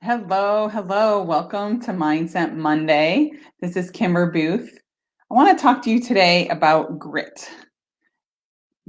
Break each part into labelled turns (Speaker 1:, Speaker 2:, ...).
Speaker 1: Hello, hello. Welcome to Mindset Monday. This is Kimber Boothe. I want to talk to you today about grit.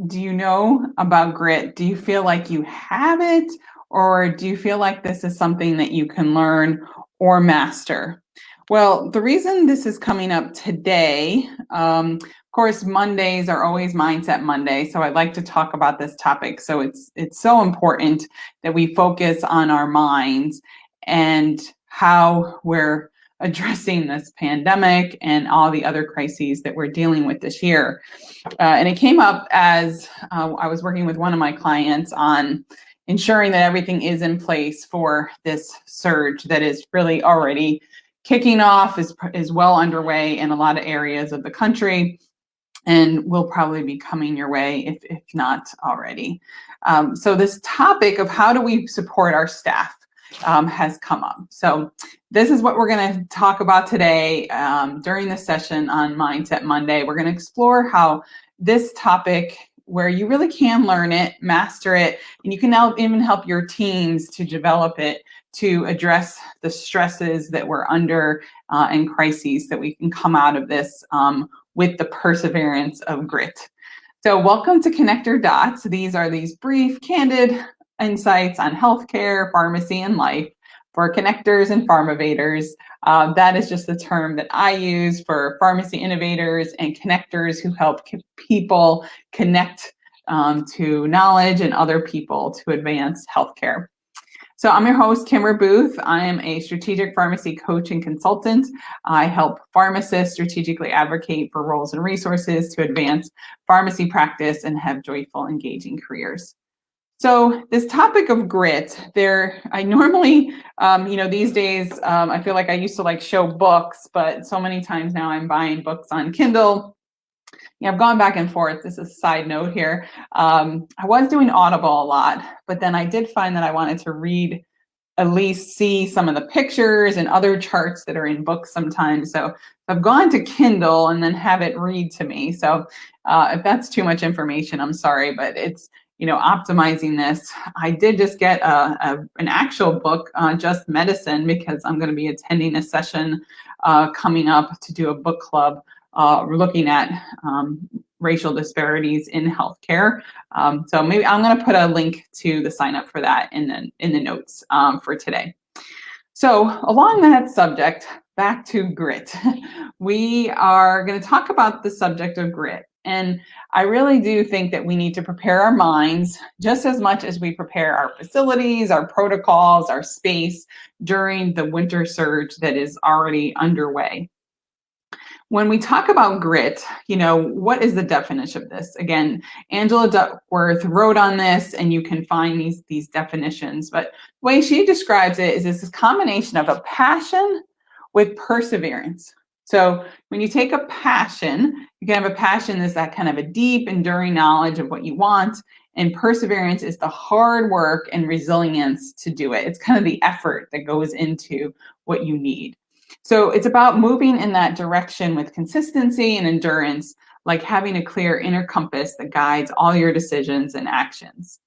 Speaker 1: Do you know about grit? Do you feel like you have it, or do you feel like this is something that you can learn or master? Well, the reason this is coming up today, of course, Mondays are always Mindset Monday, so I'd like to talk about this topic. So it's so important that we focus on our minds and how we're addressing this pandemic and all the other crises that we're dealing with this year. And it came up as I was working with one of my clients on ensuring that everything is in place for this surge that is really already kicking off, is well underway in a lot of areas of the country, and will probably be coming your way if not already. So this topic of how do we support our staff has come up. So this is what we're going to talk about today during this session on Mindset Monday. We're going to explore how this topic, where you really can learn it, master it, and you can now even help your teams to develop it to address the stresses that we're under and crises that we can come out of this with the perseverance of grit. So welcome to Connect Your Dots. These are these brief, candid insights on healthcare, pharmacy, and life for connectors and pharmovators. That is just the term that I use for pharmacy innovators and connectors who help people connect to knowledge and other people to advance healthcare. So I'm your host, Kimber Boothe. I am a strategic pharmacy coach and consultant. I help pharmacists strategically advocate for roles and resources to advance pharmacy practice and have joyful, engaging careers. So this topic of grit, I normally, these days, I feel like I used to like show books, but so many times now I'm buying books on Kindle. Yeah, I've gone back and forth. This is a side note here. I was doing Audible a lot, but then I did find that I wanted to read, at least see some of the pictures and other charts that are in books sometimes. So I've gone to Kindle and then have it read to me. So if that's too much information, I'm sorry, but it's, optimizing this. I did just get an actual book, Just Medicine, because I'm going to be attending a session coming up to do a book club. We're looking at racial disparities in healthcare. So maybe I'm going to put a link to the sign up for that in the notes for today. So along that subject, back to grit. We are going to talk about the subject of grit. And I really do think that we need to prepare our minds just as much as we prepare our facilities, our protocols, our space during the winter surge that is already underway. When we talk about grit, what is the definition of this? Again, Angela Duckworth wrote on this, and you can find these definitions. But the way she describes it is this combination of a passion with perseverance. So when you take a passion, you can have a passion that's that kind of a deep, enduring knowledge of what you want. And perseverance is the hard work and resilience to do it. It's kind of the effort that goes into what you need. So it's about moving in that direction with consistency and endurance, like having a clear inner compass that guides all your decisions and actions.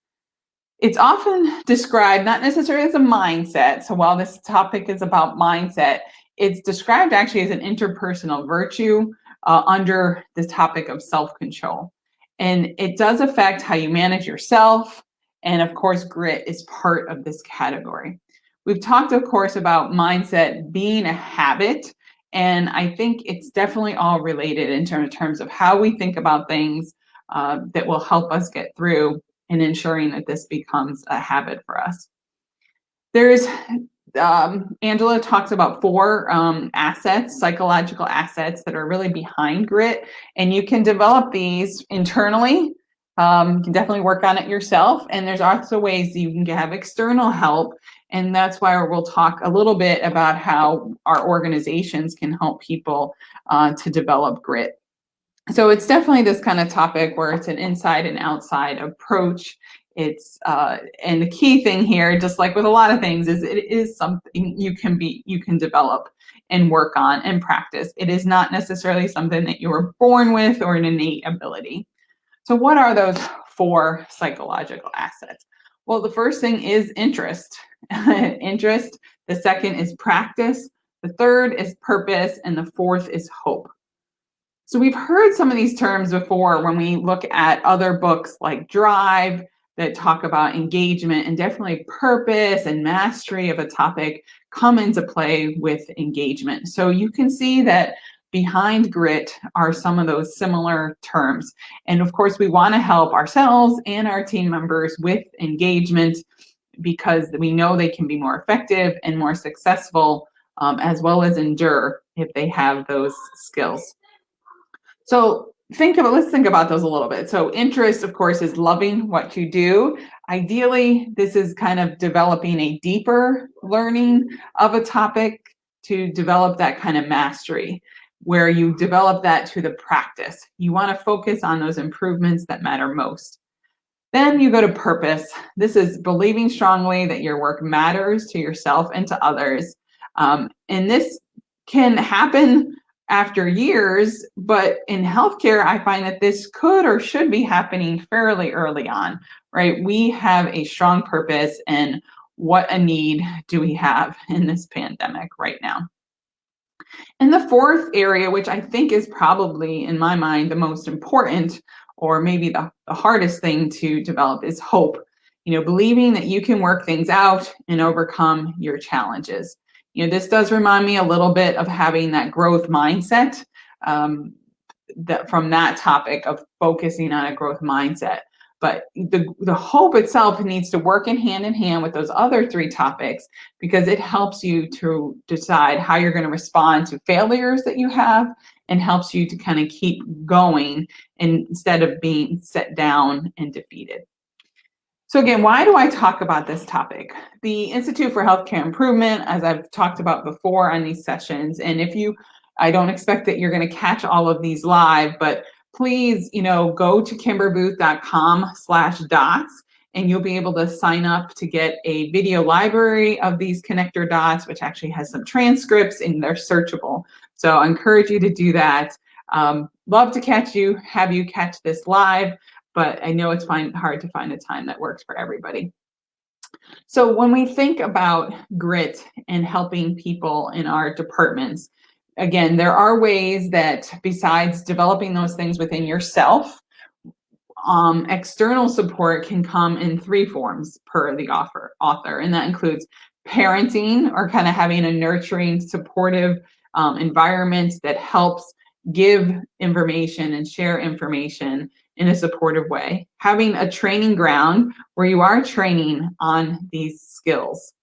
Speaker 1: It's often described not necessarily as a mindset. So while this topic is about mindset, it's described actually as an interpersonal virtue under the topic of self-control. And it does affect how you manage yourself. And of course, grit is part of this category. We've talked, of course, about mindset being a habit, and I think it's definitely all related in terms of how we think about things that will help us get through and ensuring that this becomes a habit for us. There's Angela talks about 4 assets, psychological assets that are really behind grit, and you can develop these internally. You can definitely work on it yourself, and there's also ways that you can have external help. And that's why we'll talk a little bit about how our organizations can help people to develop grit. So it's definitely this kind of topic where it's an inside and outside approach. It's and the key thing here, just like with a lot of things, is it is something you can develop and work on and practice. It is not necessarily something that you were born with or an innate ability. So what are those 4 psychological assets? Well, the first thing is interest. Interest. The second is practice. The third is purpose. And the fourth is hope. So we've heard some of these terms before when we look at other books like Drive that talk about engagement, and definitely purpose and mastery of a topic come into play with engagement. So you can see that behind grit are some of those similar terms. And of course, we want to help ourselves and our team members with engagement because we know they can be more effective and more successful, as well as endure if they have those skills. So let's think about those a little bit. So interest, of course, is loving what you do. Ideally, this is kind of developing a deeper learning of a topic to develop that kind of mastery, where you develop that to the practice. You want to focus on those improvements that matter most. Then you go to purpose. This is believing strongly that your work matters to yourself and to others. And this can happen after years, but in healthcare, I find that this could or should be happening fairly early on, right? We have a strong purpose, and what a need do we have in this pandemic right now? And the fourth area, which I think is probably, in my mind, the most important, or maybe the hardest thing to develop, is hope. Believing that you can work things out and overcome your challenges. This does remind me a little bit of having that growth mindset, from that topic of focusing on a growth mindset. But the hope itself needs to work in hand with those other three topics, because it helps you to decide how you're going to respond to failures that you have, and helps you to kind of keep going instead of being set down and defeated. So again, why do I talk about this topic? The Institute for Healthcare Improvement, as I've talked about before on these sessions, and I don't expect that you're going to catch all of these live, but please, go to kimberbooth.com/dots, and you'll be able to sign up to get a video library of these connector dots, which actually has some transcripts and they're searchable. So I encourage you to do that. Love to have you catch this live, but I know it's hard to find a time that works for everybody. So when we think about grit and helping people in our departments, again, there are ways that, besides developing those things within yourself, external support can come in three forms per the author, and that includes parenting, or kind of having a nurturing, supportive environment that helps give information and share information in a supportive way. Having a training ground where you are training on these skills.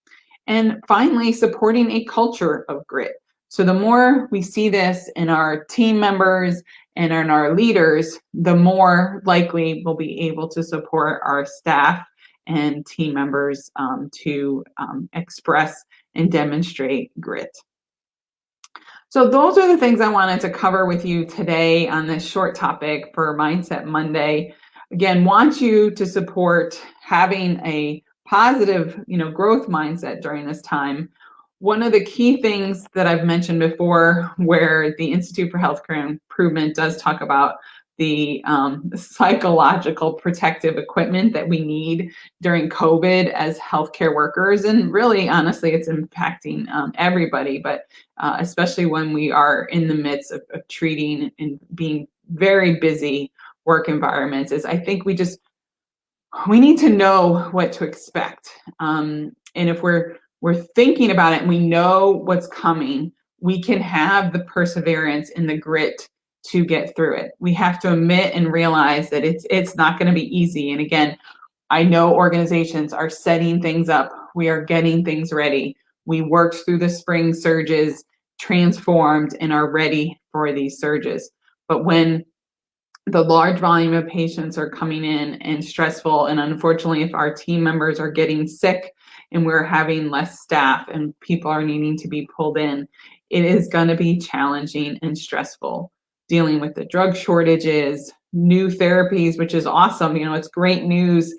Speaker 1: And finally, supporting a culture of grit. So the more we see this in our team members and in our leaders, the more likely we'll be able to support our staff and team members to express and demonstrate grit. So those are the things I wanted to cover with you today on this short topic for Mindset Monday. Again, want you to support having a positive, growth mindset during this time. One of the key things that I've mentioned before, where the Institute for Healthcare Improvement does talk about the psychological protective equipment that we need during COVID as healthcare workers. And really, honestly, it's impacting everybody, but especially when we are in the midst of treating and being very busy work environments, is I think we need to know what to expect. And if we're thinking about it and we know what's coming, we can have the perseverance and the grit to get through it. We have to admit and realize that it's not going to be easy. And again, I know organizations are setting things up. We are getting things ready. We worked through the spring surges, transformed, and are ready for these surges. But when the large volume of patients are coming in and stressful, and unfortunately, if our team members are getting sick and we're having less staff and people are needing to be pulled in, it is going to be challenging and stressful. Dealing with the drug shortages, new therapies, which is awesome. It's great news.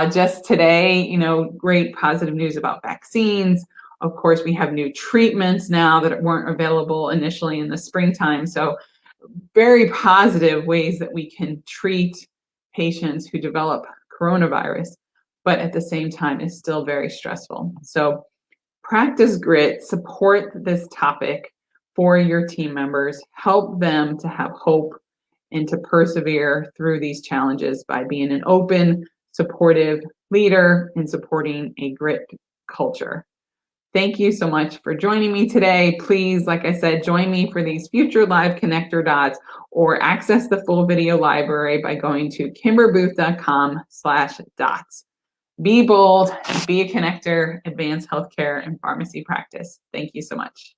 Speaker 1: Just today, great positive news about vaccines. Of course, we have new treatments now that weren't available initially in the springtime. So very positive ways that we can treat patients who develop coronavirus. but at the same time is still very stressful. So practice grit, support this topic for your team members, help them to have hope and to persevere through these challenges by being an open, supportive leader and supporting a grit culture. Thank you so much for joining me today. Please, like I said, join me for these future live connector dots or access the full video library by going to kimberbooth.com/dots. Be bold, be a connector, advance healthcare and pharmacy practice. Thank you so much.